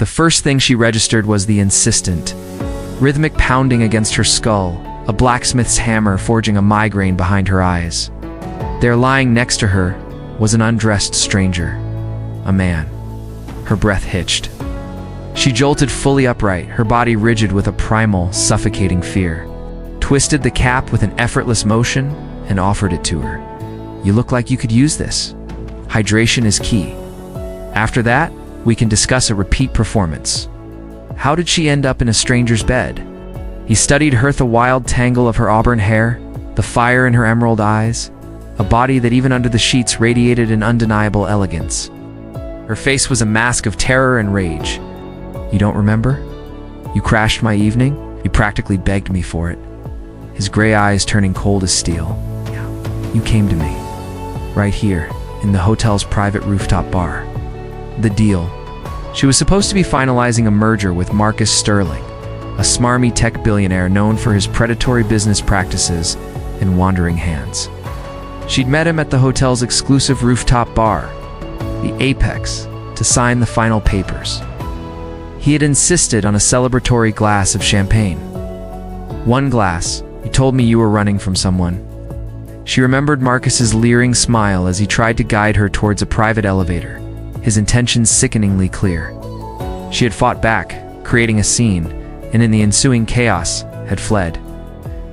The first thing she registered was the insistent, rhythmic pounding against her skull, a blacksmith's hammer forging a migraine behind her eyes. There, lying next to her, was an undressed stranger, a man. Her breath hitched. She jolted fully upright, her body rigid with a primal, suffocating fear, twisted the cap with an effortless motion, and offered it to her. "You look like you could use this. Hydration is key. After that, we can discuss a repeat performance." How did she end up in a stranger's bed? He studied her, the wild tangle of her auburn hair, the fire in her emerald eyes, a body that even under the sheets radiated an undeniable elegance. Her face was a mask of terror and rage. "You don't remember? You crashed my evening? You practically begged me for it." His gray eyes turning cold as steel. "You came to me. Right here, in the hotel's private rooftop bar. The deal." She was supposed to be finalizing a merger with Marcus Sterling, a smarmy tech billionaire known for his predatory business practices and wandering hands. She'd met him at the hotel's exclusive rooftop bar, the Apex, to sign the final papers. He had insisted on a celebratory glass of champagne. "One glass. You told me you were running from someone." She remembered Marcus's leering smile as he tried to guide her towards a private elevator, his intentions sickeningly clear. She had fought back, creating a scene, and in the ensuing chaos, had fled.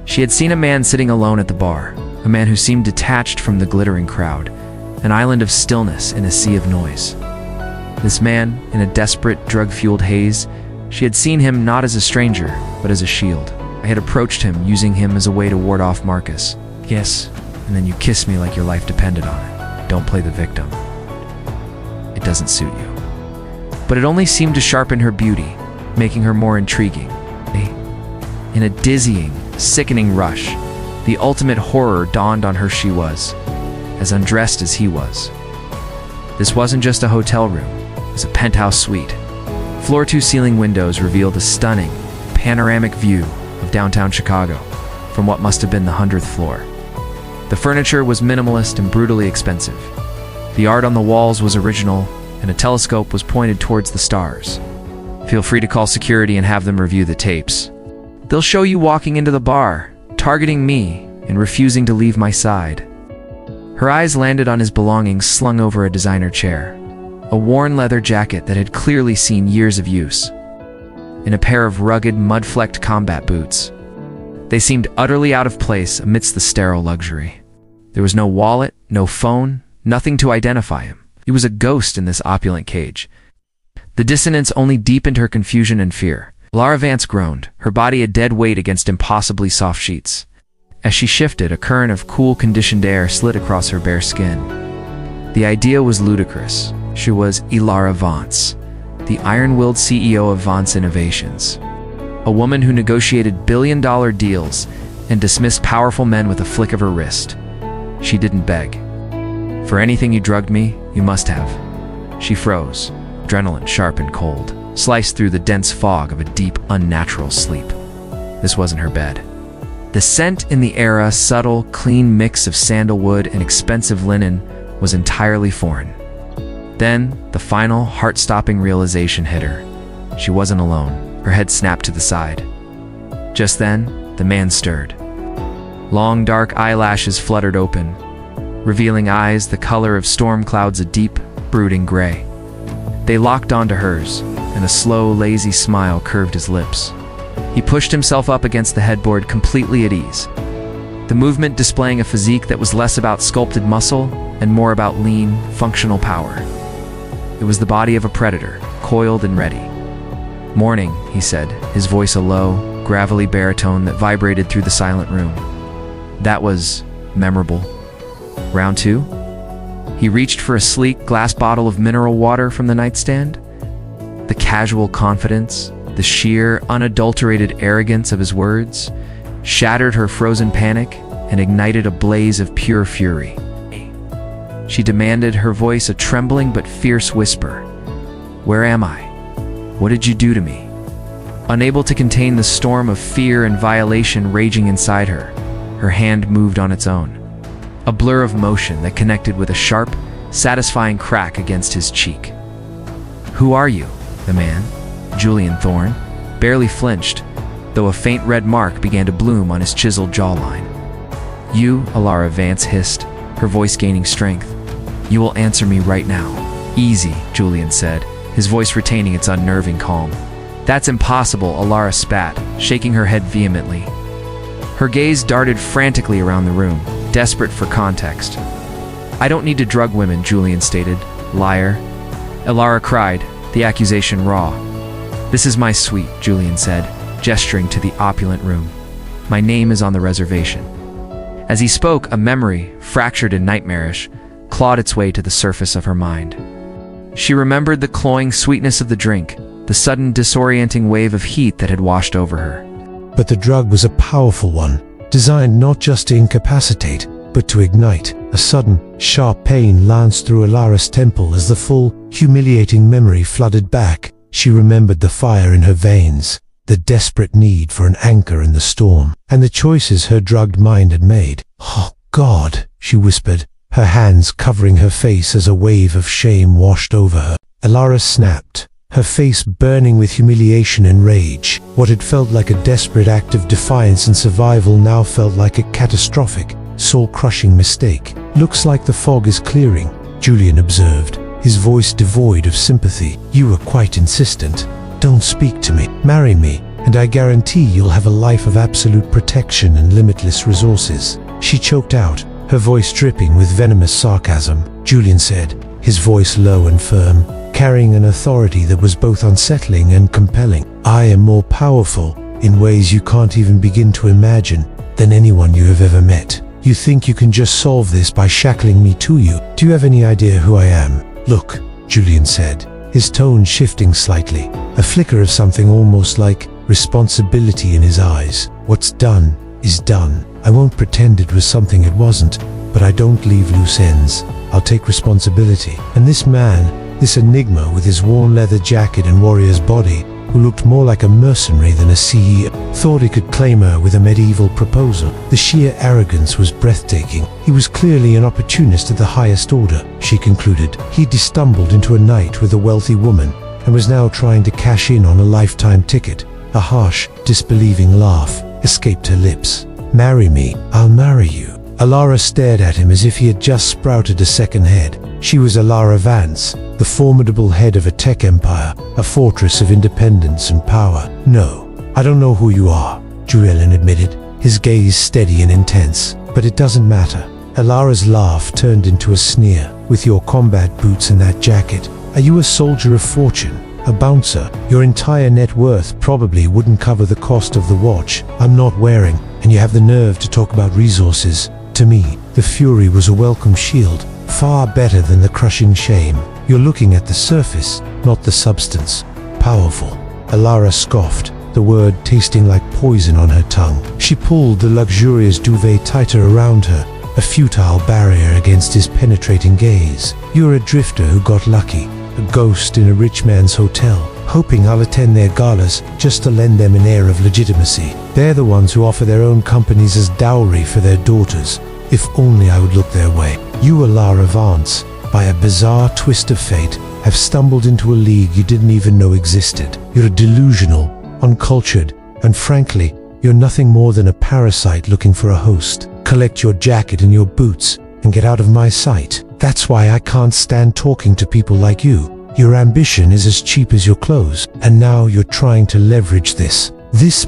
She had seen a man sitting alone at the bar, a man who seemed detached from the glittering crowd, an island of stillness in a sea of noise. This man, in a desperate, drug-fueled haze, she had seen him not as a stranger, but as a shield. I had approached him, using him as a way to ward off Marcus. "Yes, and then you kissed me like your life depended on it. Don't play the victim. It doesn't suit you." But it only seemed to sharpen her beauty, making her more intriguing. In a dizzying, sickening rush, the ultimate horror dawned on her. She was as undressed as he was. This wasn't just a hotel room, it was a penthouse suite. Floor-to-ceiling windows revealed a stunning, panoramic view of downtown Chicago from what must have been the 100th floor. The furniture was minimalist and brutally expensive. The art on the walls was original, and a telescope was pointed towards the stars. "Feel free to call security and have them review the tapes. They'll show you walking into the bar, targeting me, and refusing to leave my side." Her eyes landed on his belongings slung over a designer chair, a worn leather jacket that had clearly seen years of use, and a pair of rugged, mud-flecked combat boots. They seemed utterly out of place amidst the sterile luxury. There was no wallet, no phone, nothing to identify him. He was a ghost in this opulent cage. The dissonance only deepened her confusion and fear. Elara Vance groaned, her body a dead weight against impossibly soft sheets. As she shifted, a current of cool, conditioned air slid across her bare skin. The idea was ludicrous. She was Elara Vance, the iron-willed CEO of Vance Innovations, a woman who negotiated billion-dollar deals and dismissed powerful men with a flick of her wrist. She didn't beg. "For anything you drugged me, you must have." She froze, adrenaline sharp and cold, sliced through the dense fog of a deep, unnatural sleep. This wasn't her bed. The scent in the air, a subtle, clean mix of sandalwood and expensive linen, was entirely foreign. Then, the final, heart-stopping realization hit her. She wasn't alone. Her head snapped to the side. Just then, the man stirred. Long, dark eyelashes fluttered open, revealing eyes the color of storm clouds, a deep, brooding gray. They locked onto hers, and a slow, lazy smile curved his lips. He pushed himself up against the headboard, completely at ease, the movement displaying a physique that was less about sculpted muscle and more about lean, functional power. It was the body of a predator, coiled and ready. "Morning," he said, his voice a low, gravelly baritone that vibrated through the silent room. That was memorable. "Round two?" He reached for a sleek glass bottle of mineral water from the nightstand. The casual confidence, the sheer, unadulterated arrogance of his words, shattered her frozen panic and ignited a blaze of pure fury. She demanded, her voice a trembling but fierce whisper. "Where am I? What did you do to me?" Unable to contain the storm of fear and violation raging inside her, her hand moved on its own, a blur of motion that connected with a sharp, satisfying crack against his cheek. "Who are you?" The man, Julian Thorne, barely flinched, though a faint red mark began to bloom on his chiseled jawline. "You," Elara Vance hissed, her voice gaining strength. "You will answer me right now." "Easy," Julian said, his voice retaining its unnerving calm. "That's impossible," Elara spat, shaking her head vehemently. Her gaze darted frantically around the room, desperate for context. "I don't need to drug women," Julian stated. "Liar." Elara cried, the accusation raw. "This is my suite," Julian said, gesturing to the opulent room. "My name is on the reservation." As he spoke, a memory, fractured and nightmarish, clawed its way to the surface of her mind. She remembered the cloying sweetness of the drink, the sudden disorienting wave of heat that had washed over her. But the drug was a powerful one, designed not just to incapacitate, but to ignite. A sudden, sharp pain lanced through Elara's temple as the full, humiliating memory flooded back. She remembered the fire in her veins, the desperate need for an anchor in the storm, and the choices her drugged mind had made. "Oh, God," she whispered, her hands covering her face as a wave of shame washed over her. Elara snapped, her face burning with humiliation and rage. What had felt like a desperate act of defiance and survival now felt like a catastrophic, soul-crushing mistake. "Looks like the fog is clearing," Julian observed, his voice devoid of sympathy. "You were quite insistent. Don't speak to me. Marry me, and I guarantee you'll have a life of absolute protection and limitless resources." She choked out, her voice dripping with venomous sarcasm. Julian said, his voice low and firm, carrying an authority that was both unsettling and compelling. "I am more powerful, in ways you can't even begin to imagine, than anyone you have ever met. You think you can just solve this by shackling me to you? Do you have any idea who I am?" "Look," Julian said, his tone shifting slightly, a flicker of something almost like responsibility in his eyes. "What's done is done. I won't pretend it was something it wasn't, but I don't leave loose ends. I'll take responsibility." And this man, this enigma with his worn leather jacket and warrior's body, who looked more like a mercenary than a CEO, thought he could claim her with a medieval proposal. The sheer arrogance was breathtaking. He was clearly an opportunist of the highest order, she concluded. He'd stumbled into a night with a wealthy woman and was now trying to cash in on a lifetime ticket. A harsh, disbelieving laugh escaped her lips. "Marry me, I'll marry you." Elara stared at him as if he had just sprouted a second head. She was Elara Vance, the formidable head of a tech empire, a fortress of independence and power. "No, I don't know who you are," Julian admitted, his gaze steady and intense. "But it doesn't matter." Elara's laugh turned into a sneer. "With your combat boots and that jacket, are you a soldier of fortune? A bouncer? Your entire net worth probably wouldn't cover the cost of the watch I'm not wearing, and you have the nerve to talk about resources. To me, the fury was a welcome shield, far better than the crushing shame. You're looking at the surface, not the substance. Powerful." Elara scoffed, the word tasting like poison on her tongue. She pulled the luxurious duvet tighter around her, a futile barrier against his penetrating gaze. "You're a drifter who got lucky, a ghost in a rich man's hotel, hoping I'll attend their galas just to lend them an air of legitimacy. They're the ones who offer their own companies as dowry for their daughters. If only I would look their way. You, Elara Vance, by a bizarre twist of fate, have stumbled into a league you didn't even know existed. You're delusional, uncultured, and frankly, you're nothing more than a parasite looking for a host. Collect your jacket and your boots and get out of my sight. That's why I can't stand talking to people like you. Your ambition is as cheap as your clothes, and now you're trying to leverage this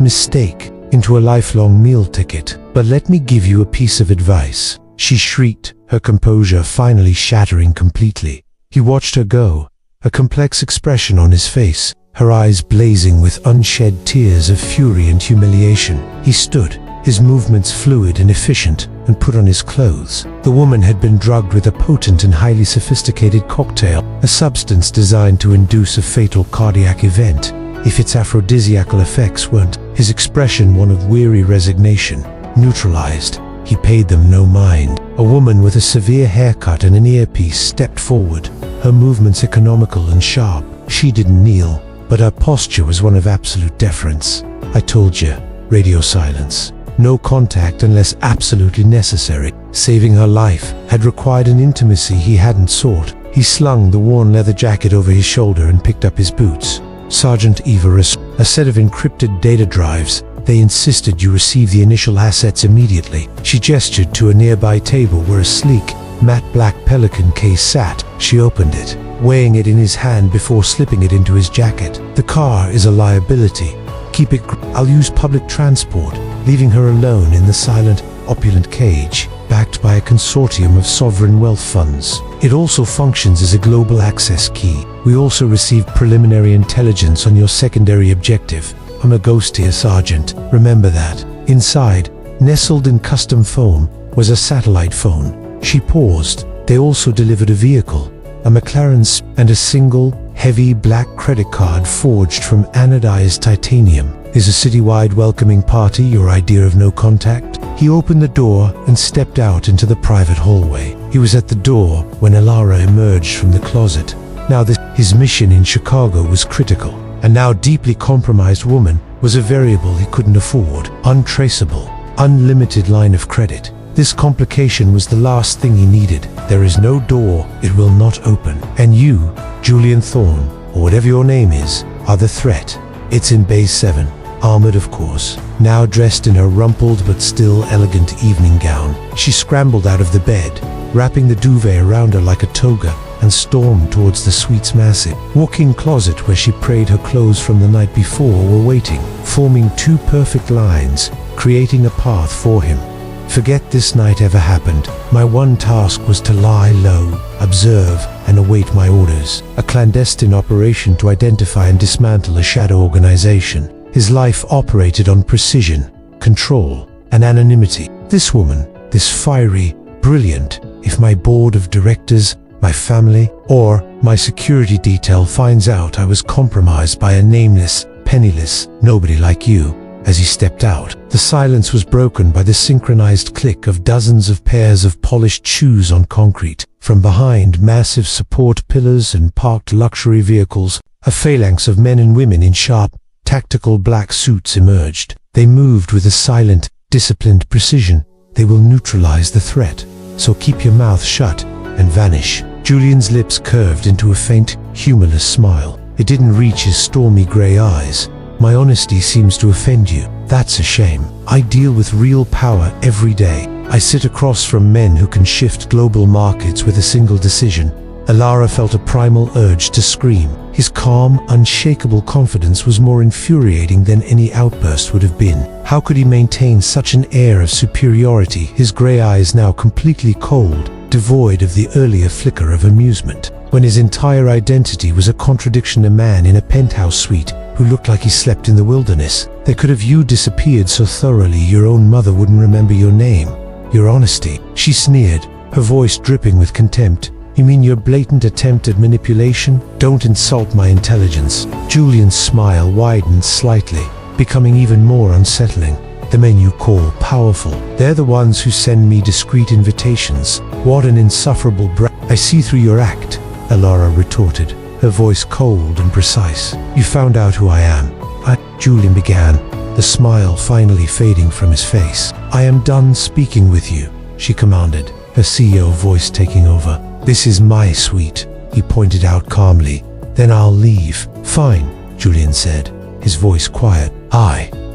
mistake into a lifelong meal ticket. But let me give you a piece of advice." She shrieked, her composure finally shattering completely. He watched her go, a complex expression on his face, her eyes blazing with unshed tears of fury and humiliation. He stood, his movements fluid and efficient, and put on his clothes. The woman had been drugged with a potent and highly sophisticated cocktail, a substance designed to induce a fatal cardiac event, if its aphrodisiacal effects weren't. His expression one of weary resignation. Neutralized, he paid them no mind. A woman with a severe haircut and an earpiece stepped forward, her movements economical and sharp. She didn't kneel, but her posture was one of absolute deference. "I told you," radio silence. No contact unless absolutely necessary. Saving her life had required an intimacy he hadn't sought. He slung the worn leather jacket over his shoulder and picked up his boots. Sergeant Everest, a set of encrypted data drives. They insisted you receive the initial assets immediately. She gestured to a nearby table where a sleek, matte black Pelican case sat. She opened it, weighing it in his hand before slipping it into his jacket. The car is a liability. Keep it. I'll use public transport, leaving her alone in the silent, opulent cage, backed by a consortium of sovereign wealth funds. It also functions as a global access key. We also received preliminary intelligence on your secondary objective. I'm a ghost here, Sergeant. Remember that. Inside, nestled in custom foam, was a satellite phone. She paused. They also delivered a vehicle, a McLaren and a single, heavy black credit card forged from anodized titanium. Is a citywide welcoming party your idea of no contact? He opened the door and stepped out into the private hallway. He was at the door when Elara emerged from the closet. Now his mission in Chicago was critical. A now deeply compromised woman was a variable he couldn't afford. Untraceable, unlimited line of credit. This complication was the last thing he needed. There is no door it will not open. And you, Julian Thorne, or whatever your name is, are the threat. It's in Bay 7, armored of course. Now dressed in her rumpled but still elegant evening gown, she scrambled out of the bed, wrapping the duvet around her like a toga, and stormed towards the suite's massive walk-in closet where she prayed her clothes from the night before were waiting, forming two perfect lines, creating a path for him. Forget this night ever happened. My one task was to lie low, observe, and await my orders. A clandestine operation to identify and dismantle a shadow organization. His life operated on precision, control, and anonymity. This woman, this fiery, brilliant, if my board of directors, my family, or my security detail finds out I was compromised by a nameless, penniless nobody like you. As he stepped out, the silence was broken by the synchronized click of dozens of pairs of polished shoes on concrete. From behind massive support pillars and parked luxury vehicles, a phalanx of men and women in sharp, tactical black suits emerged. They moved with a silent, disciplined precision. They will neutralize the threat. So keep your mouth shut and vanish. Julian's lips curved into a faint, humorless smile. It didn't reach his stormy gray eyes. My honesty seems to offend you. That's a shame. I deal with real power every day. I sit across from men who can shift global markets with a single decision. Elara felt a primal urge to scream. His calm, unshakable confidence was more infuriating than any outburst would have been. How could he maintain such an air of superiority, his gray eyes now completely cold, devoid of the earlier flicker of amusement, when his entire identity was a contradiction? A man in a penthouse suite who looked like he slept in the wilderness. They could have you disappeared so thoroughly your own mother wouldn't remember your name. Your honesty, she sneered, her voice dripping with contempt. You mean your blatant attempt at manipulation? Don't insult my intelligence. Julian's smile widened slightly, becoming even more unsettling. The men you call powerful, they're the ones who send me discreet invitations. What an insufferable I see through your act, Elara retorted, her voice cold and precise. You found out who I am. Julian began, the smile finally fading from his face. I am done speaking with you, she commanded, her CEO voice taking over. This is my suite, he pointed out calmly. Then I'll leave. Fine, Julian said, his voice quiet.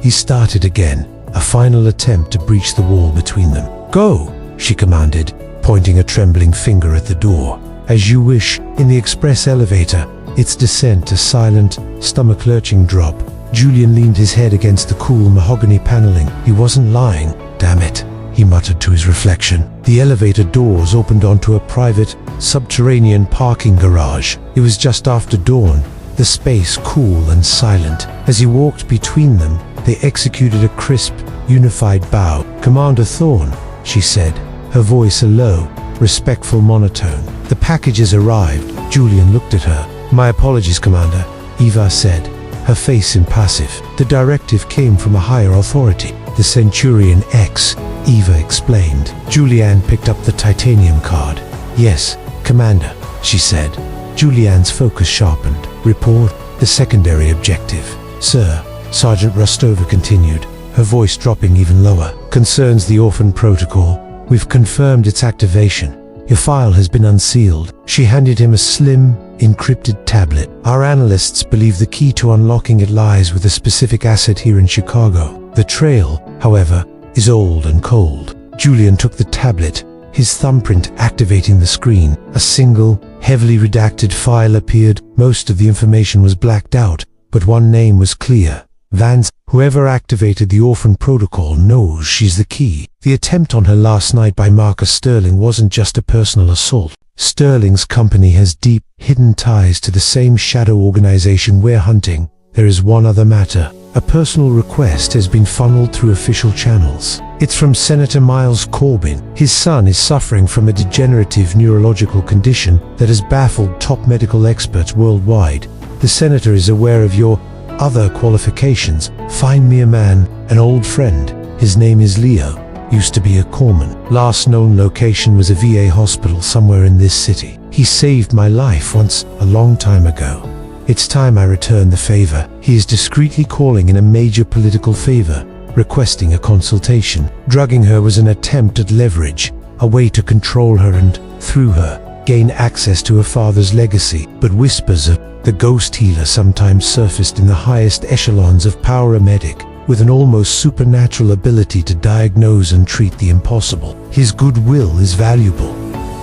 He started again, a final attempt to breach the wall between them. Go, she commanded, pointing a trembling finger at the door. As you wish. In the express elevator, its descent a silent, stomach-lurching drop. Julian leaned his head against the cool mahogany paneling. He wasn't lying. Damn it, he muttered to his reflection. The elevator doors opened onto a private, subterranean parking garage. It was just after dawn, the space cool and silent. As he walked between them, they executed a crisp, unified bow. Commander Thorne, she said, her voice a low, respectful monotone. The packages arrived. Julian looked at her. My apologies, Commander, Eva said, her face impassive. The directive came from a higher authority. The Centurion X, Eva explained. Julianne picked up the titanium card. Yes, Commander, she said. Julianne's focus sharpened. Report the secondary objective. Sir, Sergeant Rostova continued, her voice dropping even lower. Concerns the Orphan Protocol. We've confirmed its activation. Your file has been unsealed. She handed him a slim, encrypted tablet. Our analysts believe the key to unlocking it lies with a specific asset here in Chicago. The trail, however, is old and cold. Julian took the tablet, his thumbprint activating the screen. A single, heavily redacted file appeared. Most of the information was blacked out, but one name was clear. Vance. Whoever activated the Orphan Protocol knows she's the key. The attempt on her last night by Marcus Sterling wasn't just a personal assault. Sterling's company has deep, hidden ties to the same shadow organization we're hunting. There is one other matter. A personal request has been funneled through official channels. It's from Senator Miles Corbin. His son is suffering from a degenerative neurological condition that has baffled top medical experts worldwide. The senator is aware of your other qualifications. Find me a man, an old friend. His name is Leo. Used to be a corpsman. Last known location was a VA hospital somewhere in this city. He saved my life once, a long time ago. It's time I return the favor. He is discreetly calling in a major political favor, requesting a consultation. Drugging her was an attempt at leverage, a way to control her and, through her, gain access to her father's legacy. But whispers of the ghost healer sometimes surfaced in the highest echelons of power. A medic with an almost supernatural ability to diagnose and treat the impossible. His goodwill is valuable.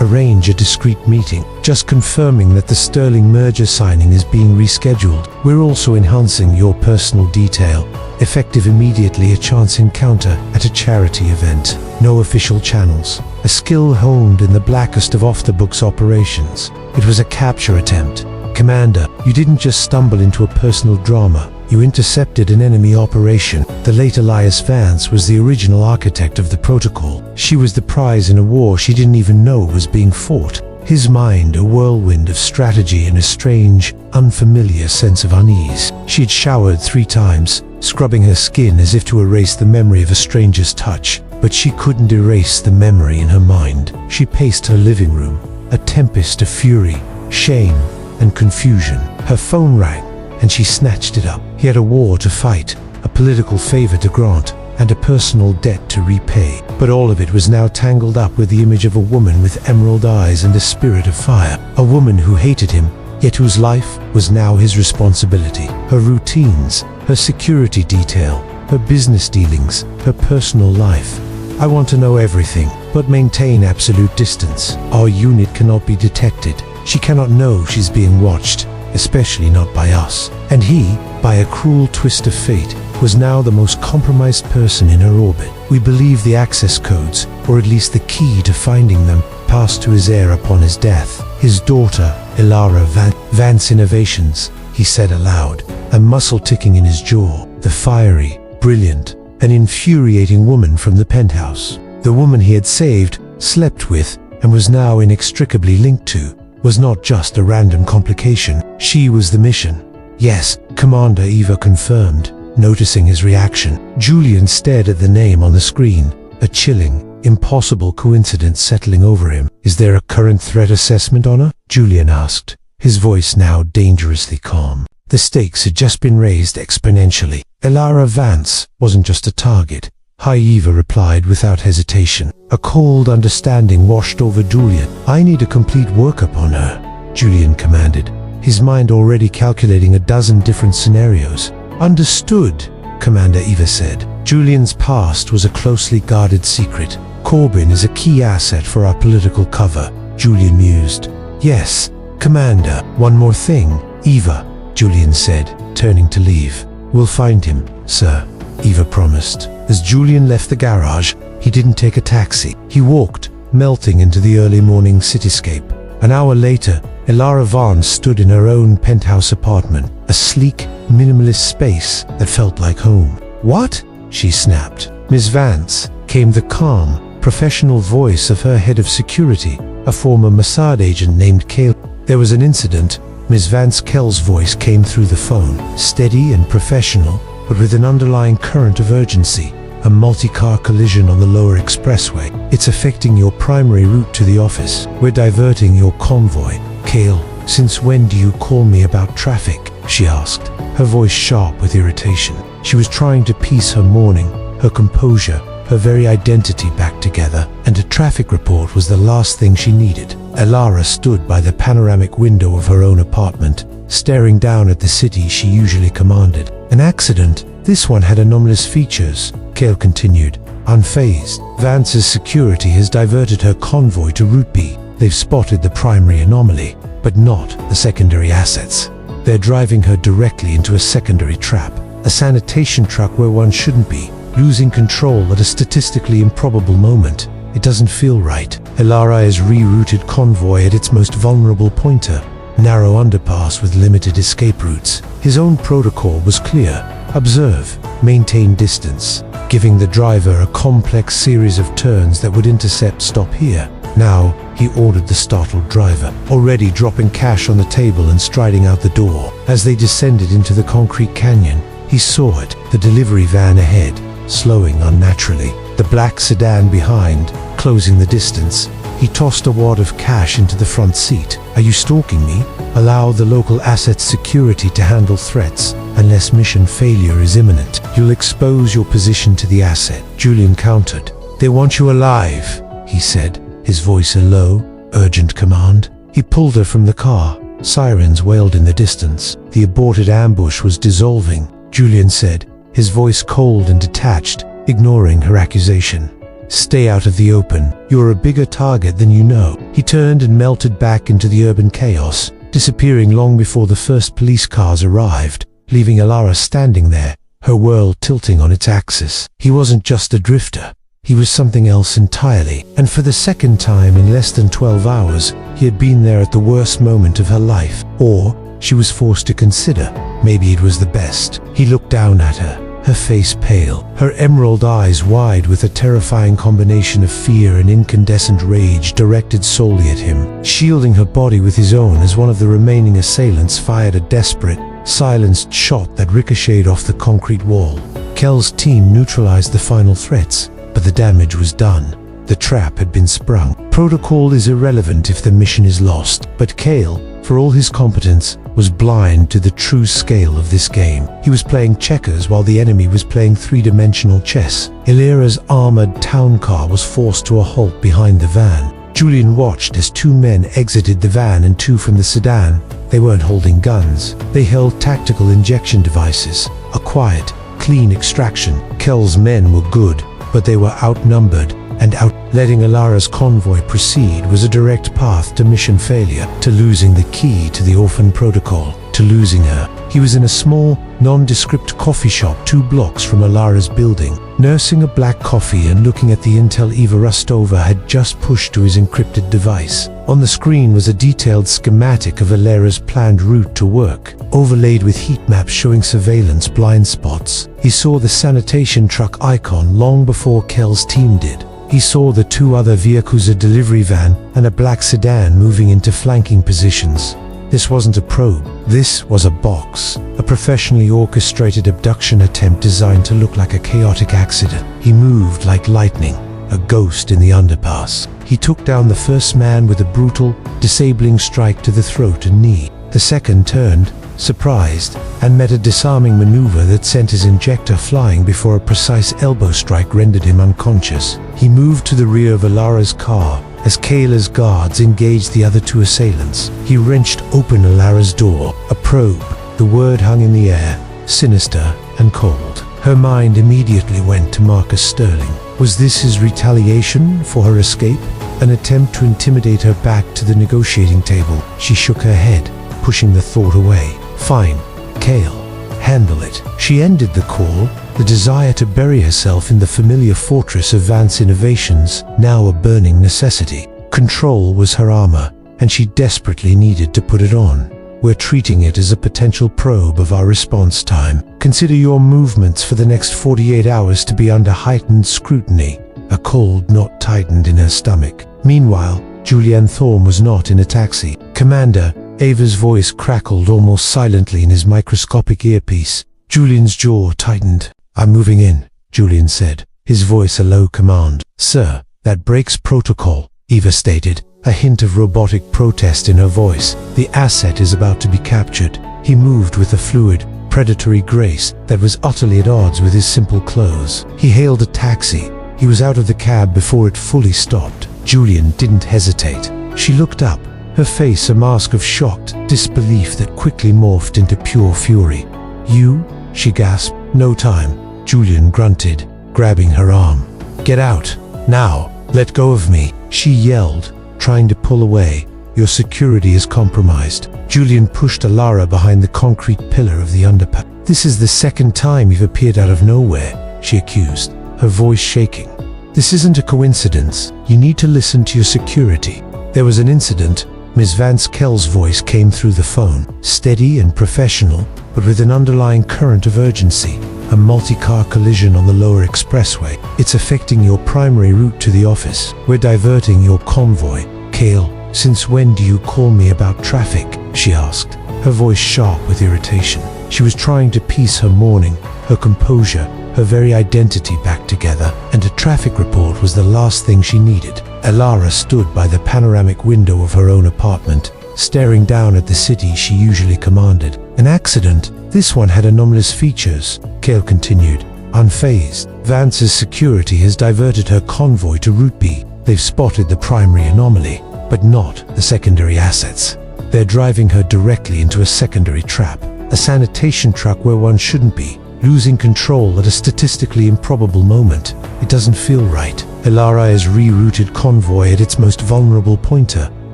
Arrange a discreet meeting. Just confirming that the Sterling merger signing is being rescheduled. We're also enhancing your personal detail. Effective immediately. A chance encounter at a charity event. No official channels. A skill honed in the blackest of off-the-books operations. It was a capture attempt. Commander, you didn't just stumble into a personal drama. You intercepted an enemy operation. The late Elara Vance was the original architect of the protocol. She was the prize in a war she didn't even know was being fought. His mind a whirlwind of strategy and a strange, unfamiliar sense of unease. She'd showered 3 times, scrubbing her skin as if to erase the memory of a stranger's touch. But she couldn't erase the memory in her mind. She paced her living room, a tempest of fury, shame, and confusion. Her phone rang, and she snatched it up. He had a war to fight, a political favor to grant, and a personal debt to repay. But all of it was now tangled up with the image of a woman with emerald eyes and a spirit of fire. A woman who hated him, yet whose life was now his responsibility. Her routines, her security detail, her business dealings, her personal life. I want to know everything, but maintain absolute distance. Our unit cannot be detected. She cannot know she's being watched, especially not by us. And he, by a cruel twist of fate, was now the most compromised person in her orbit. We believe the access codes, or at least the key to finding them, passed to his heir upon his death. His daughter, Elara Vance Innovations, he said aloud, a muscle ticking in his jaw. The fiery, brilliant, and infuriating woman from the penthouse. The woman he had saved, slept with, and was now inextricably linked to, was not just a random complication. She was the mission. Yes, Commander, Eva confirmed, noticing his reaction. Julian stared at the name on the screen, a chilling, impossible coincidence settling over him. Is there a current threat assessment on her? Julian asked, his voice now dangerously calm. The stakes had just been raised exponentially. Elara Vance wasn't just a target. Eva replied without hesitation. A cold understanding washed over Julian. I need a complete workup on her, Julian commanded, his mind already calculating a dozen different scenarios. Understood, Commander Eva said. Julian's past was a closely guarded secret. Corbin is a key asset for our political cover, Julian mused. Yes, Commander. One more thing, Eva, Julian said, turning to leave. We'll find him, sir, Eva promised. As Julian left the garage, he didn't take a taxi. He walked, melting into the early morning cityscape. An hour later, Elara Vance stood in her own penthouse apartment, a sleek, minimalist space that felt like home. What? She snapped. Miss Vance, came the calm, professional voice of her head of security, a former Mossad agent named Kale. There was an incident. Miss Vance Kell's voice came through the phone, steady and professional, but with an underlying current of urgency. A multi-car collision on the lower expressway. It's affecting your primary route to the office. We're diverting your convoy. Kale, since when do you call me about traffic? She asked, her voice sharp with irritation. She was trying to piece her morning, her composure, her very identity back together, and a traffic report was the last thing she needed. Elara stood by the panoramic window of her own apartment, staring down at the city she usually commanded. An accident? This one had anomalous features, Cale continued, unfazed. Vance's security has diverted her convoy to Route B. They've spotted the primary anomaly, but not the secondary assets. They're driving her directly into a secondary trap, a sanitation truck where one shouldn't be, losing control at a statistically improbable moment. It doesn't feel right. Elara has rerouted convoy at its most vulnerable pointer, narrow underpass with limited escape routes. His own protocol was clear: observe, maintain distance, giving the driver a complex series of turns that would intercept stop here. Now, he ordered the startled driver, already dropping cash on the table and striding out the door. As they descended into the concrete canyon, he saw it, the delivery van ahead, slowing unnaturally, the black sedan behind, closing the distance. He tossed a wad of cash into the front seat. "Are you stalking me? Allow the local asset's security to handle threats. Unless mission failure is imminent, you'll expose your position to the asset," Julian countered. "They want you alive," he said, his voice a low, urgent command. He pulled her from the car. Sirens wailed in the distance. The aborted ambush was dissolving, Julian said, his voice cold and detached, ignoring her accusation. "Stay out of the open. You're a bigger target than you know." He turned and melted back into the urban chaos, disappearing long before the first police cars arrived, leaving Elara standing there, her world tilting on its axis. He wasn't just a drifter. He was something else entirely, and for the second time in less than 12 hours, he had been there at the worst moment of her life. Or, she was forced to consider, maybe it was the best. He looked down at her, her face pale, her emerald eyes wide with a terrifying combination of fear and incandescent rage directed solely at him, shielding her body with his own as one of the remaining assailants fired a desperate, silenced shot that ricocheted off the concrete wall. Kel's team neutralized the final threats, but the damage was done. The trap had been sprung. Protocol is irrelevant if the mission is lost, but Cale, for all his competence, was blind to the true scale of this game. He was playing checkers while the enemy was playing three-dimensional chess. Elara's armored town car was forced to a halt behind the van. Julian watched as two men exited the van and two from the sedan. They weren't holding guns. They held tactical injection devices. A quiet, clean extraction. Kel's men were good, but they were outnumbered and letting Elara's convoy proceed was a direct path to mission failure, to losing the key to the Orphan Protocol, to losing her. He was in a small, nondescript coffee shop 2 blocks from Elara's building, nursing a black coffee and looking at the intel Eva Rostova had just pushed to his encrypted device. On the screen was a detailed schematic of Elara's planned route to work, overlaid with heat maps showing surveillance blind spots. He saw the sanitation truck icon long before Kel's team did. He saw the 2 other vehicles, a delivery van and a black sedan, moving into flanking positions. This wasn't a probe. This was a box, a professionally orchestrated abduction attempt designed to look like a chaotic accident. He moved like lightning, a ghost in the underpass. He took down the first man with a brutal, disabling strike to the throat and knee. The second turned, surprised, and met a disarming maneuver that sent his injector flying before a precise elbow strike rendered him unconscious. He moved to the rear of Elara's car as Kayla's guards engaged the other 2 assailants. He wrenched open Elara's door. A probe. The word hung in the air, sinister and cold. Her mind immediately went to Marcus Sterling. Was this his retaliation for her escape? An attempt to intimidate her back to the negotiating table? She shook her head, pushing the thought away. Fine, Cale, handle it. She ended the call, the desire to bury herself in the familiar fortress of Vance Innovations, now a burning necessity. Control was her armor, and she desperately needed to put it on. We're treating it as a potential probe of our response time. Consider your movements for the next 48 hours to be under heightened scrutiny. A cold knot tightened in her stomach. Meanwhile, Julian Thorne was not in a taxi. "Commander," Ava's voice crackled almost silently in his microscopic earpiece. Julian's jaw tightened. "I'm moving in," Julian said, his voice a low command. "Sir, that breaks protocol," Eva stated, a hint of robotic protest in her voice. "The asset is about to be captured." He moved with a fluid, predatory grace that was utterly at odds with his simple clothes. He hailed a taxi. He was out of the cab before it fully stopped. Julian didn't hesitate. She looked up, her face a mask of shocked disbelief that quickly morphed into pure fury. "You?" she gasped. "No time," Julian grunted, grabbing her arm. "Get out, now, let go of me," she yelled, trying to pull away. "Your security is compromised." Julian pushed Elara behind the concrete pillar of the underpass. "This is the second time you've appeared out of nowhere," she accused, her voice shaking. "This isn't a coincidence. You need to listen to your security." "There was an incident." Ms. Vance Kell's voice came through the phone, steady and professional, but with an underlying current of urgency. "A multi-car collision on the lower expressway. It's affecting your primary route to the office. We're diverting your convoy." "Kale, since when do you call me about traffic?" she asked, her voice sharp with irritation. She was trying to piece her morning, her composure, her very identity back together, and a traffic report was the last thing she needed. Elara stood by the panoramic window of her own apartment, staring down at the city she usually commanded. "An accident? This one had anomalous features," Kale continued, unfazed. "Vance's security has diverted her convoy to Route B. They've spotted the primary anomaly, but not the secondary assets. They're driving her directly into a secondary trap, a sanitation truck where one shouldn't be, losing control at a statistically improbable moment. It doesn't feel right." Elara has rerouted convoy at its most vulnerable pointer,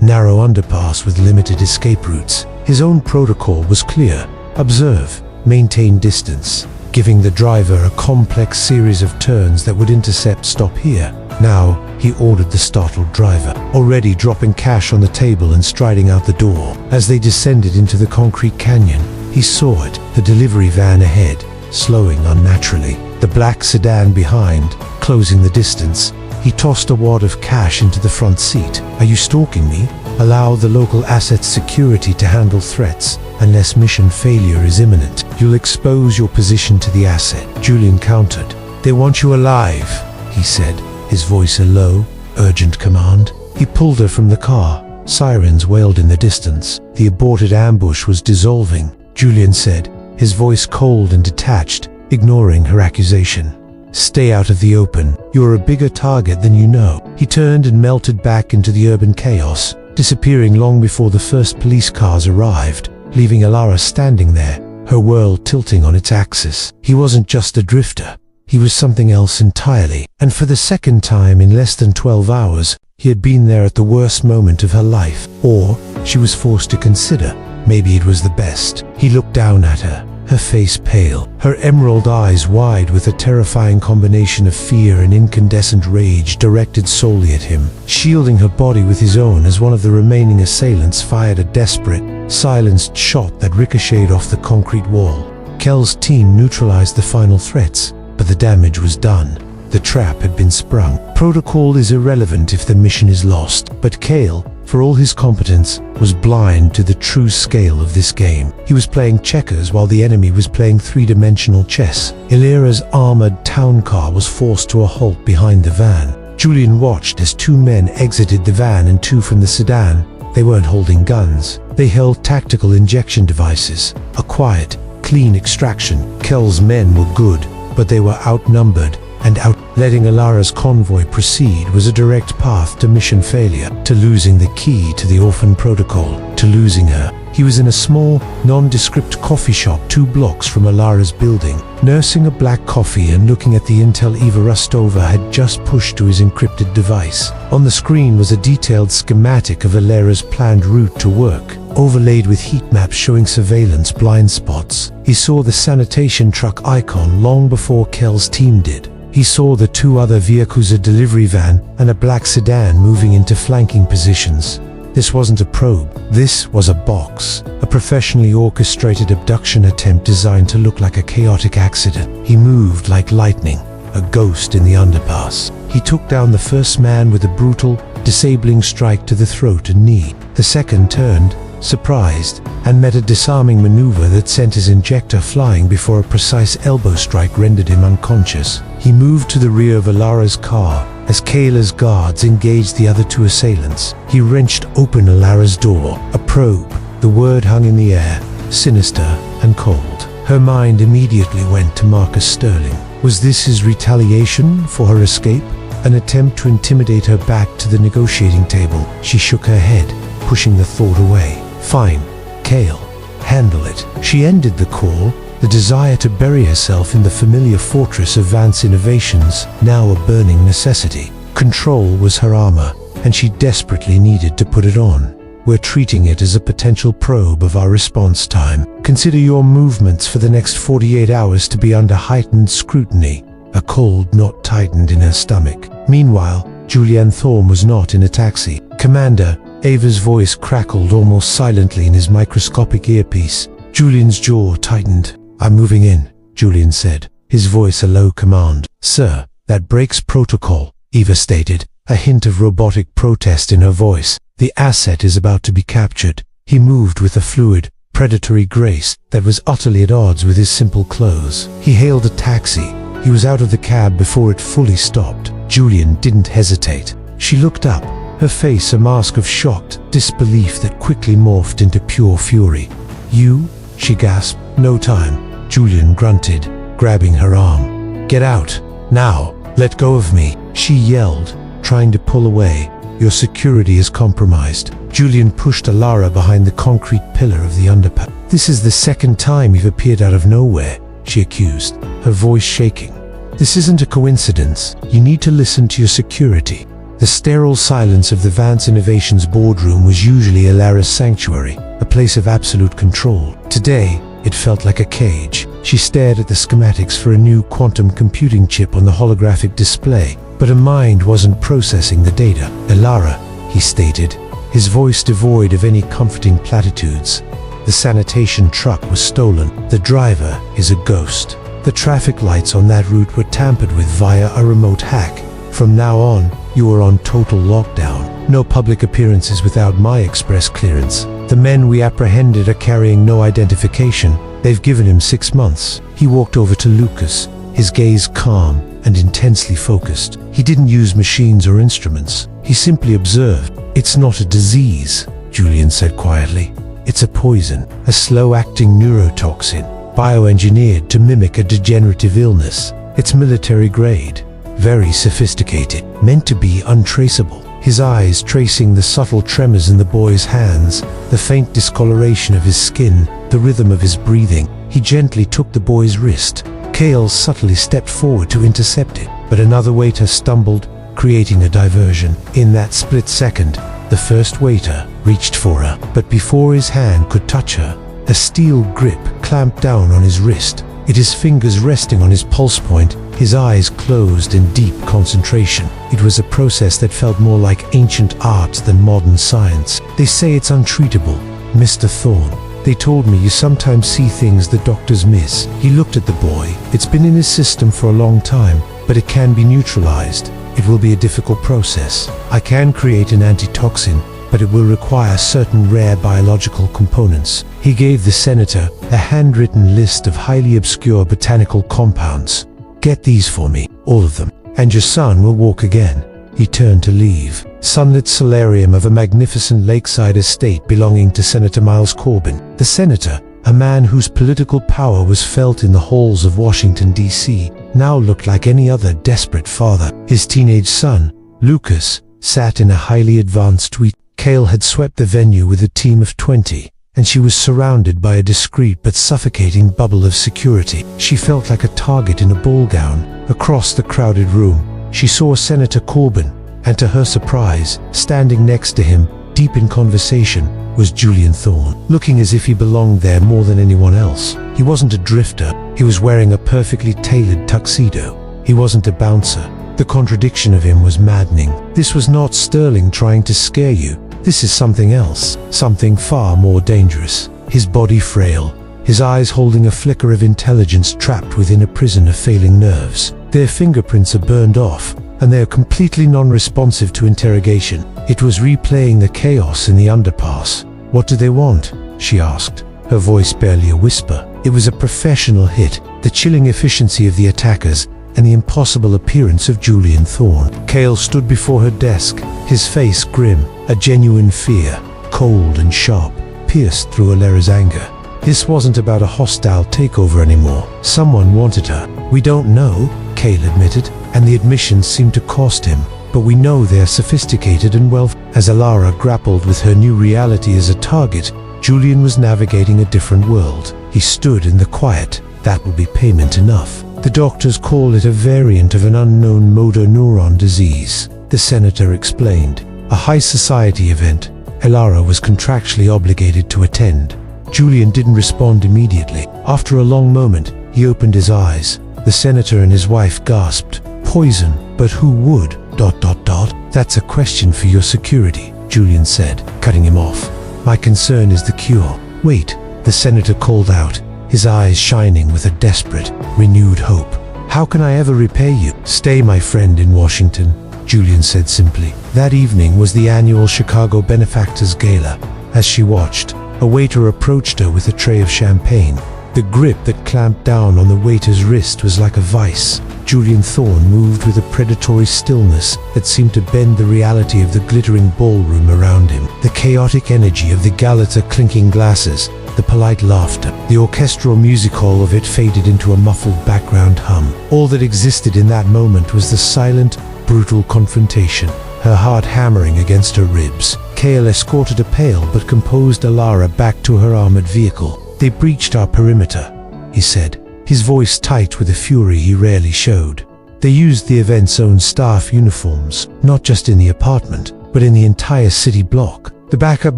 narrow underpass with limited escape routes. His own protocol was clear: observe, maintain distance, giving the driver a complex series of turns that would intercept "Stop here." Now, he ordered the startled driver, already dropping cash on the table and striding out the door. As they descended into the concrete canyon, he saw it, the delivery van ahead, slowing unnaturally, the black sedan behind, closing the distance. He tossed a wad of cash into the front seat. "Are you stalking me? Allow the local asset's security to handle threats. Unless mission failure is imminent, you'll expose your position to the asset," Julian countered. "They want you alive," he said, his voice a low, urgent command. He pulled her from the car. Sirens wailed in the distance. The aborted ambush was dissolving, Julian said, his voice cold and detached, ignoring her accusation. "Stay out of the open. You're a bigger target than you know." He turned and melted back into the urban chaos, disappearing long before the first police cars arrived, leaving Elara standing there, her world tilting on its axis. He wasn't just a drifter. He was something else entirely, and for the second time in less than 12 hours, he had been there at the worst moment of her life. Or, she was forced to consider, maybe it was the best. He looked down at her, her face pale, her emerald eyes wide with a terrifying combination of fear and incandescent rage directed solely at him, shielding her body with his own as one of the remaining assailants fired a desperate, silenced shot that ricocheted off the concrete wall. Kell's team neutralized the final threats, but the damage was done. The trap had been sprung. Protocol is irrelevant if the mission is lost, but Kale, for all his competence, was blind to the true scale of this game. He was playing checkers while the enemy was playing three-dimensional chess. Elara's armored town car was forced to a halt behind the van. Julian watched as two men exited the van and two from the sedan. They weren't holding guns. They held tactical injection devices. A quiet, clean extraction. Kell's men were good, but they were outnumbered and letting Elara's convoy proceed was a direct path to mission failure, to losing the key to the Orphan Protocol, to losing her. He was in a small, nondescript coffee shop 2 blocks from Elara's building, nursing a black coffee and looking at the intel Eva Rostova had just pushed to his encrypted device. On the screen was a detailed schematic of Elara's planned route to work, overlaid with heat maps showing surveillance blind spots. He saw the sanitation truck icon long before Kell's team did. He saw the 2 other vehicles, a delivery van and a black sedan, moving into flanking positions. This wasn't a probe. This was a box. A professionally orchestrated abduction attempt designed to look like a chaotic accident. He moved like lightning, a ghost in the underpass. He took down the first man with a brutal, disabling strike to the throat and knee. The second turned, surprised, and met a disarming maneuver that sent his injector flying before a precise elbow strike rendered him unconscious. He moved to the rear of Elara's car as Kayla's guards engaged the other 2 assailants. He wrenched open Elara's door. A probe. The word hung in the air, sinister and cold. Her mind immediately went to Marcus Sterling. Was this his retaliation for her escape? An attempt to intimidate her back to the negotiating table. She shook her head, pushing the thought away. Fine, Kale. Handle it. She ended the call, the desire to bury herself in the familiar fortress of Vance Innovations, now a burning necessity. Control was her armor, and she desperately needed to put it on. We're treating it as a potential probe of our response time. Consider your movements for the next 48 hours to be under heightened scrutiny. A cold knot tightened in her stomach. Meanwhile, Julian Thorne was not in a taxi. Commander, Ava's voice crackled almost silently in his microscopic earpiece. Julian's jaw tightened. I'm moving in, Julian said, his voice a low command. Sir, that breaks protocol, Ava stated, a hint of robotic protest in her voice. The asset is about to be captured. He moved with a fluid, predatory grace that was utterly at odds with his simple clothes. He hailed a taxi. He was out of the cab before it fully stopped. Julian didn't hesitate. She looked up, her face a mask of shocked disbelief that quickly morphed into pure fury. You? She gasped. No time. Julian grunted, grabbing her arm. Get out. Now. Let go of me. She yelled, trying to pull away. Your security is compromised. Julian pushed Elara behind the concrete pillar of the underpass. This is the second time you've appeared out of nowhere, she accused, her voice shaking. This isn't a coincidence. You need to listen to your security. The sterile silence of the Vance Innovations boardroom was usually Elara's sanctuary, a place of absolute control. Today, it felt like a cage. She stared at the schematics for a new quantum computing chip on the holographic display, but her mind wasn't processing the data. Elara, he stated, his voice devoid of any comforting platitudes. The sanitation truck was stolen. The driver is a ghost. The traffic lights on that route were tampered with via a remote hack. From now on, you are on total lockdown. No public appearances without my express clearance. The men we apprehended are carrying no identification. They've given him 6 months. He walked over to Lucas, his gaze calm and intensely focused. He didn't use machines or instruments. He simply observed. It's not a disease, Julian said quietly. It's a poison, a slow-acting neurotoxin, bioengineered to mimic a degenerative illness. It's military grade, very sophisticated, meant to be untraceable. His eyes tracing the subtle tremors in the boy's hands, the faint discoloration of his skin, the rhythm of his breathing. He gently took the boy's wrist. Kale subtly stepped forward to intercept it, but another waiter stumbled, creating a diversion. In that split second, the first waiter reached for her, but before his hand could touch her, a steel grip clamped down on his wrist. His fingers resting on his pulse point, his eyes closed in deep concentration. It was a process that felt more like ancient art than modern science. They say it's untreatable, Mr. Thorne. They told me you sometimes see things the doctors miss. He looked at the boy. It's been in his system for a long time, but it can be neutralized. It will be a difficult process. I can create an antitoxin, but it will require certain rare biological components. He gave the senator a handwritten list of highly obscure botanical compounds. Get these for me, all of them, and your son will walk again. He turned to leave. Sunlit solarium of a magnificent lakeside estate belonging to Senator Miles Corbin. The senator, a man whose political power was felt in the halls of Washington, D.C., now looked like any other desperate father. His teenage son, Lucas, sat in a highly advanced suite. Kale had swept the venue with a team of 20, and she was surrounded by a discreet but suffocating bubble of security. She felt like a target in a ball gown. Across the crowded room, she saw Senator Corbin, and to her surprise, standing next to him, deep in conversation, was Julian Thorne, looking as if he belonged there more than anyone else. He wasn't a drifter. He was wearing a perfectly tailored tuxedo. He wasn't a bouncer. The contradiction of him was maddening. This was not Sterling trying to scare you. This is something else, something far more dangerous. His body frail, his eyes holding a flicker of intelligence trapped within a prison of failing nerves. Their fingerprints are burned off, and they are completely non-responsive to interrogation. It was replaying the chaos in the underpass. What do they want? She asked, her voice barely a whisper. It was a professional hit, the chilling efficiency of the attackers, and the impossible appearance of Julian Thorne. Kale stood before her desk, his face grim, a genuine fear, cold and sharp, pierced through Elara's anger. This wasn't about a hostile takeover anymore. Someone wanted her. We don't know, Cale admitted, and the admissions seemed to cost him. But we know they are sophisticated and wealthy. As Elara grappled with her new reality as a target, Julian was navigating a different world. He stood in the quiet. That would be payment enough. The doctors call it a variant of an unknown motor neuron disease, the senator explained. A high society event. Elara was contractually obligated to attend. Julian didn't respond immediately. After a long moment, he opened his eyes. The senator and his wife gasped. Poison, but who would? ... That's a question for your security, Julian said, cutting him off. My concern is the cure. Wait, the senator called out, his eyes shining with a desperate, renewed hope. How can I ever repay you? Stay, my friend, in Washington, Julian said simply. That evening was the annual Chicago Benefactors Gala. As she watched, a waiter approached her with a tray of champagne. The grip that clamped down on the waiter's wrist was like a vice. Julian Thorne moved with a predatory stillness that seemed to bend the reality of the glittering ballroom around him. The chaotic energy of the gala clinking glasses, the polite laughter, the orchestral music hall of it faded into a muffled background hum. All that existed in that moment was the silent, brutal confrontation, her heart hammering against her ribs. Cale escorted a pale but composed Elara back to her armored vehicle. They breached our perimeter, he said, his voice tight with a fury he rarely showed. They used the event's own staff uniforms, not just in the apartment, but in the entire city block. The backup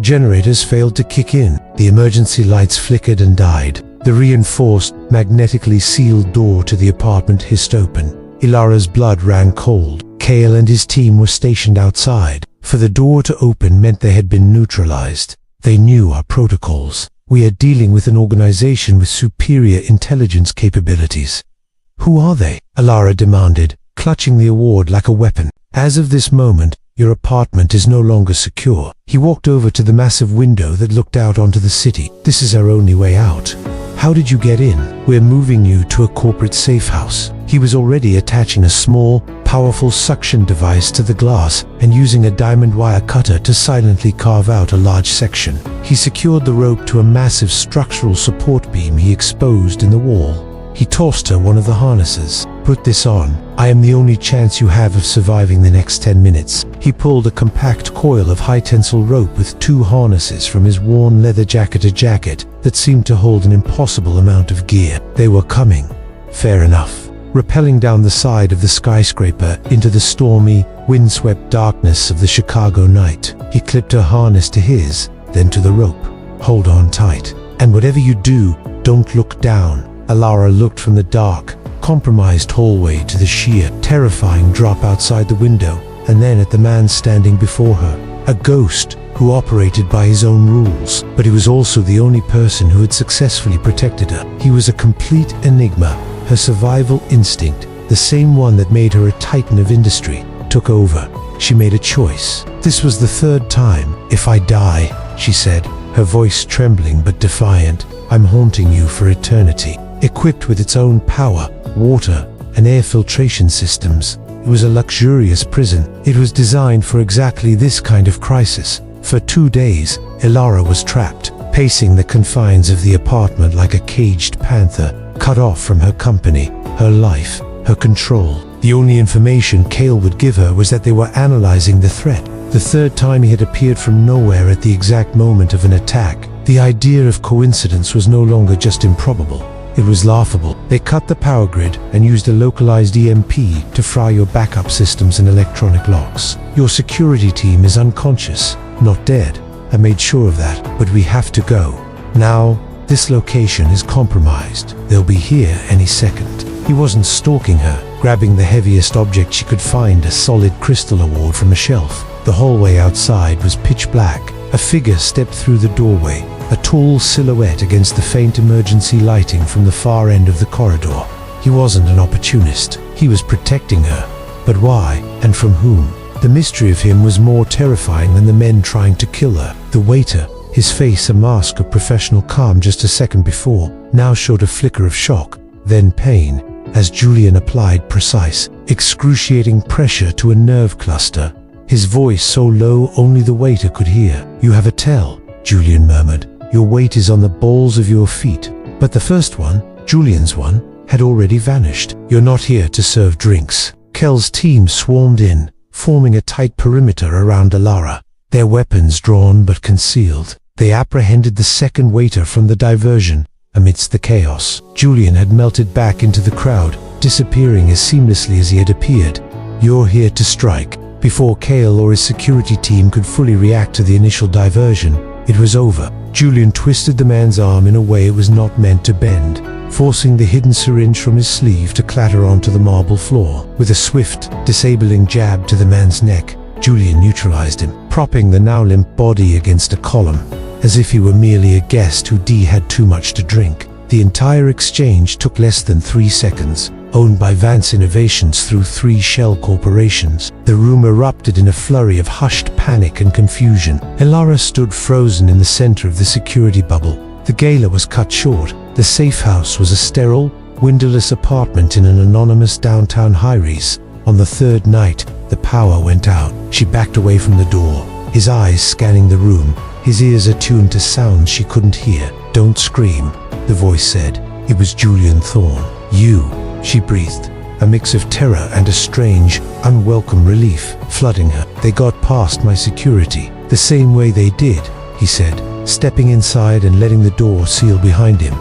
generators failed to kick in. The emergency lights flickered and died. The reinforced, magnetically sealed door to the apartment hissed open. Elara's blood ran cold. Cale and his team were stationed outside. For the door to open meant they had been neutralized. They knew our protocols. We are dealing with an organization with superior intelligence capabilities. Who are they? Elara demanded, clutching the award like a weapon. As of this moment, your apartment is no longer secure. He walked over to the massive window that looked out onto the city. This is our only way out. How did you get in? We're moving you to a corporate safe house. He was already attaching a small, powerful suction device to the glass and using a diamond wire cutter to silently carve out a large section. He secured the rope to a massive structural support beam he exposed in the wall. He tossed her one of the harnesses. Put this on. I am the only chance you have of surviving the next 10 minutes. He pulled a compact coil of high-tensile rope with 2 harnesses from his worn leather jacket that seemed to hold an impossible amount of gear. They were coming. Fair enough. Rappelling down the side of the skyscraper into the stormy, windswept darkness of the Chicago night, he clipped her harness to his, then to the rope. Hold on tight. And whatever you do, don't look down. Elara looked from the dark, compromised hallway to the sheer, terrifying drop outside the window, and then at the man standing before her. A ghost who operated by his own rules, but he was also the only person who had successfully protected her. He was a complete enigma. Her survival instinct, the same one that made her a titan of industry, took over. She made a choice. This was the 3rd time. If I die, she said, her voice trembling but defiant, I'm haunting you for eternity. Equipped with its own power, water, and air filtration systems, it was a luxurious prison. It was designed for exactly this kind of crisis. For 2 days, Elara was trapped, pacing the confines of the apartment like a caged panther, cut off from her company, her life, her control. The only information Cale would give her was that they were analyzing the threat. The 3rd time he had appeared from nowhere at the exact moment of an attack. The idea of coincidence was no longer just improbable. It was laughable. They cut the power grid and used a localized EMP to fry your backup systems and electronic locks. Your security team is unconscious, not dead. I made sure of that, but we have to go. Now, this location is compromised. They'll be here any second. He wasn't stalking her, grabbing the heaviest object she could find, a solid crystal award from a shelf. The hallway outside was pitch black. A figure stepped through the doorway, a tall silhouette against the faint emergency lighting from the far end of the corridor. He wasn't an opportunist. He was protecting her. But why, and from whom? The mystery of him was more terrifying than the men trying to kill her. The waiter, his face a mask of professional calm just a second before, now showed a flicker of shock, then pain, as Julian applied precise, excruciating pressure to a nerve cluster. His voice so low only the waiter could hear. You have a tell, Julian murmured. Your weight is on the balls of your feet. But the first one, Julian's one, had already vanished. "You're not here to serve drinks." Kel's team swarmed in, forming a tight perimeter around Elara, their weapons drawn but concealed. They apprehended the second waiter from the diversion. Amidst the chaos, Julian had melted back into the crowd, disappearing as seamlessly as he had appeared. "You're here to strike." Before Kale or his security team could fully react to the initial diversion, it was over. Julian twisted the man's arm in a way it was not meant to bend, forcing the hidden syringe from his sleeve to clatter onto the marble floor. With a swift, disabling jab to the man's neck, Julian neutralized him, propping the now limp body against a column, as if he were merely a guest who had too much to drink. The entire exchange took less than 3 seconds. Owned by Vance Innovations through 3 shell corporations, the room erupted in a flurry of hushed panic and confusion. Elara stood frozen in the center of the security bubble. The gala was cut short. The safe house was a sterile, windowless apartment in an anonymous downtown high-rise. On the 3rd night, the power went out. She backed away from the door, his eyes scanning the room, his ears attuned to sounds she couldn't hear. "Don't scream," the voice said. It was Julian Thorne. "You," she breathed, a mix of terror and a strange, unwelcome relief flooding her. "They got past my security, the same way they did," he said, stepping inside and letting the door seal behind him.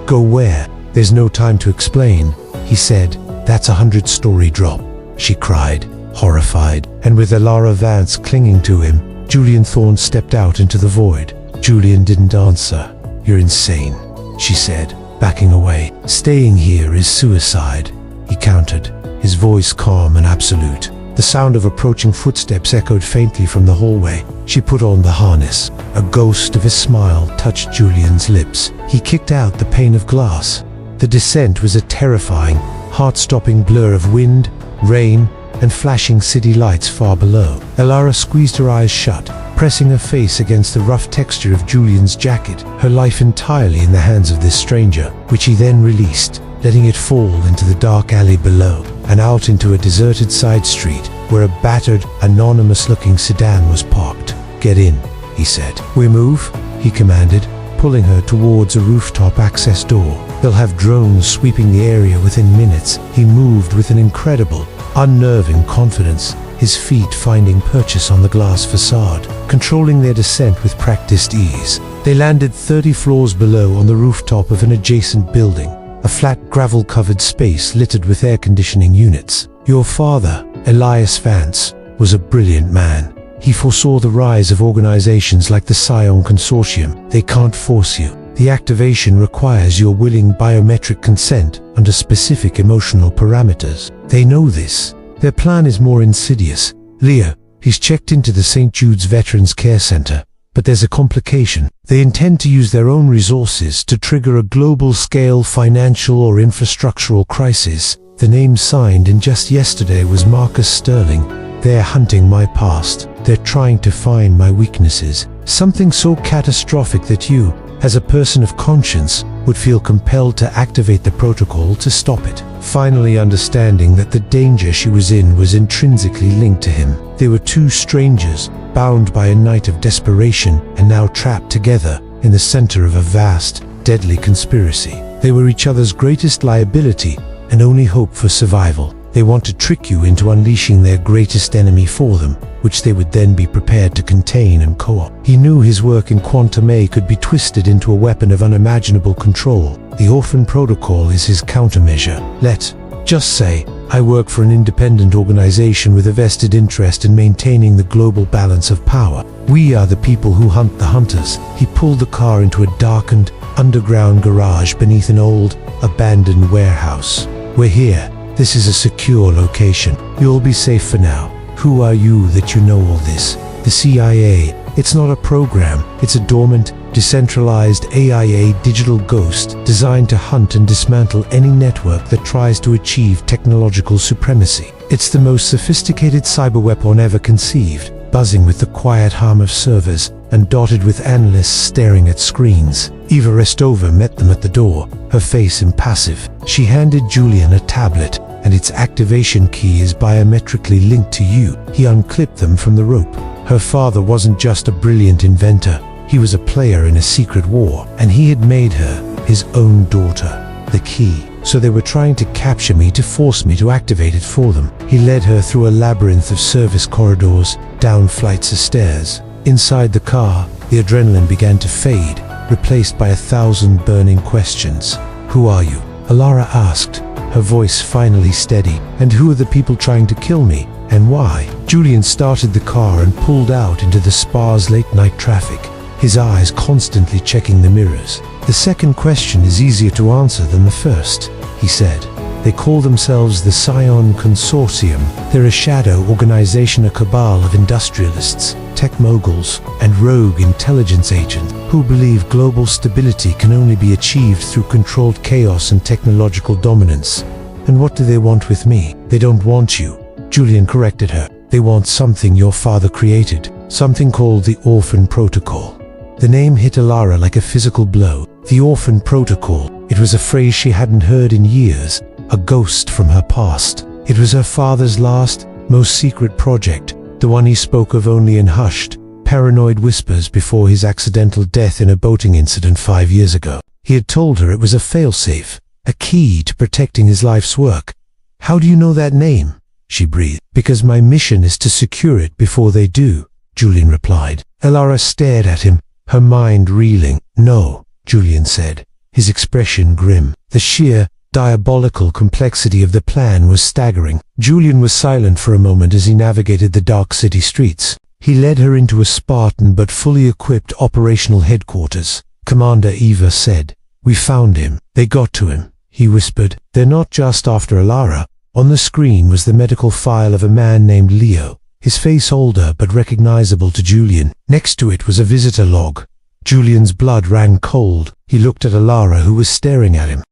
"Go where?" "There's no time to explain," he said. "That's a 100-story drop," she cried, horrified. And with Elara Vance clinging to him, Julian Thorne stepped out into the void. Julian didn't answer. "You're insane," she said, backing away. "Staying here is suicide," he countered, his voice calm and absolute. The sound of approaching footsteps echoed faintly from the hallway. She put on the harness. A ghost of a smile touched Julian's lips. He kicked out the pane of glass. The descent was a terrifying, heart-stopping blur of wind, rain, and flashing city lights far below. Elara squeezed her eyes shut, pressing her face against the rough texture of Julian's jacket, her life entirely in the hands of this stranger, which he then released, letting it fall into the dark alley below, and out into a deserted side street, where a battered, anonymous-looking sedan was parked. "Get in," he said. "We move," he commanded, pulling her towards a rooftop access door. "They'll have drones sweeping the area within minutes." He moved with an incredible, unnerving confidence, his feet finding purchase on the glass facade, controlling their descent with practiced ease. They landed 30 floors below on the rooftop of an adjacent building, a flat gravel-covered space littered with air conditioning units. "Your father, Julian Vance, was a brilliant man. He foresaw the rise of organizations like the Scion Consortium. They can't force you. The activation requires your willing biometric consent under specific emotional parameters. They know this. Their plan is more insidious. Leo, he's checked into the St. Jude's Veterans Care Center. But there's a complication. They intend to use their own resources to trigger a global-scale financial or infrastructural crisis. The name signed in just yesterday was Marcus Sterling. They're hunting my past. They're trying to find my weaknesses. Something so catastrophic that you, as a person of conscience, would feel compelled to activate the protocol to stop it." Finally understanding that the danger she was in was intrinsically linked to him. They were 2 strangers, bound by a night of desperation and now trapped together in the center of a vast, deadly conspiracy. They were each other's greatest liability and only hope for survival. They want to trick you into unleashing their greatest enemy for them, which they would then be prepared to contain and co-opt. He knew his work in Quantum A could be twisted into a weapon of unimaginable control. The Orphan Protocol is his countermeasure. Let's just say, I work for an independent organization with a vested interest in maintaining the global balance of power. We are the people who hunt the hunters. He pulled the car into a darkened, underground garage beneath an old, abandoned warehouse. "We're here. This is a secure location. You'll be safe for now. Who are you that you know all this?" "The CIA. It's not a program. It's a dormant, decentralized AIA digital ghost designed to hunt and dismantle any network that tries to achieve technological supremacy. It's the most sophisticated cyberweapon ever conceived, buzzing with the quiet hum of servers and dotted with analysts staring at screens." Eva Restova met them at the door, her face impassive. She handed Julian a tablet, and its activation key is biometrically linked to you. He unclipped them from the rope. Her father wasn't just a brilliant inventor. He was a player in a secret war, and he had made her his own daughter. The key, so they were trying to capture me to force me to activate it for them. He led her through a labyrinth of service corridors, down flights of stairs. Inside the car, the adrenaline began to fade, replaced by 1,000 burning questions. "Who are you?" Elara asked, her voice finally steady. "And who are the people trying to kill me, and why?" Julian started the car and pulled out into the spa's late-night traffic, his eyes constantly checking the mirrors. "The second question is easier to answer than the first," he said. "They call themselves the Scion Consortium. They're a shadow organization, a cabal of industrialists, tech moguls, and rogue intelligence agents who believe global stability can only be achieved through controlled chaos and technological dominance. And what do they want with me?" "They don't want you," Julian corrected her. "They want something your father created, something called the Orphan Protocol." The name hit Elara like a physical blow. The Orphan Protocol. It was a phrase she hadn't heard in years, a ghost from her past. It was her father's last, most secret project, the one he spoke of only in hushed, paranoid whispers before his accidental death in a boating incident 5 years ago. He had told her it was a failsafe, a key to protecting his life's work. "How do you know that name?" she breathed. "Because my mission is to secure it before they do," Julian replied. Elara stared at him, her mind reeling. "No," Julian said, his expression grim. The sheer, diabolical complexity of the plan was staggering. Julian was silent for a moment as he navigated the dark city streets. He led her into a Spartan but fully equipped operational headquarters. Commander Eva said, "We found him. They got to him," he whispered. "They're not just after Elara." On the screen was the medical file of a man named Leo, his face older but recognizable to Julian. Next to it was a visitor log. Julian's blood ran cold. He looked at Elara, who was staring at him.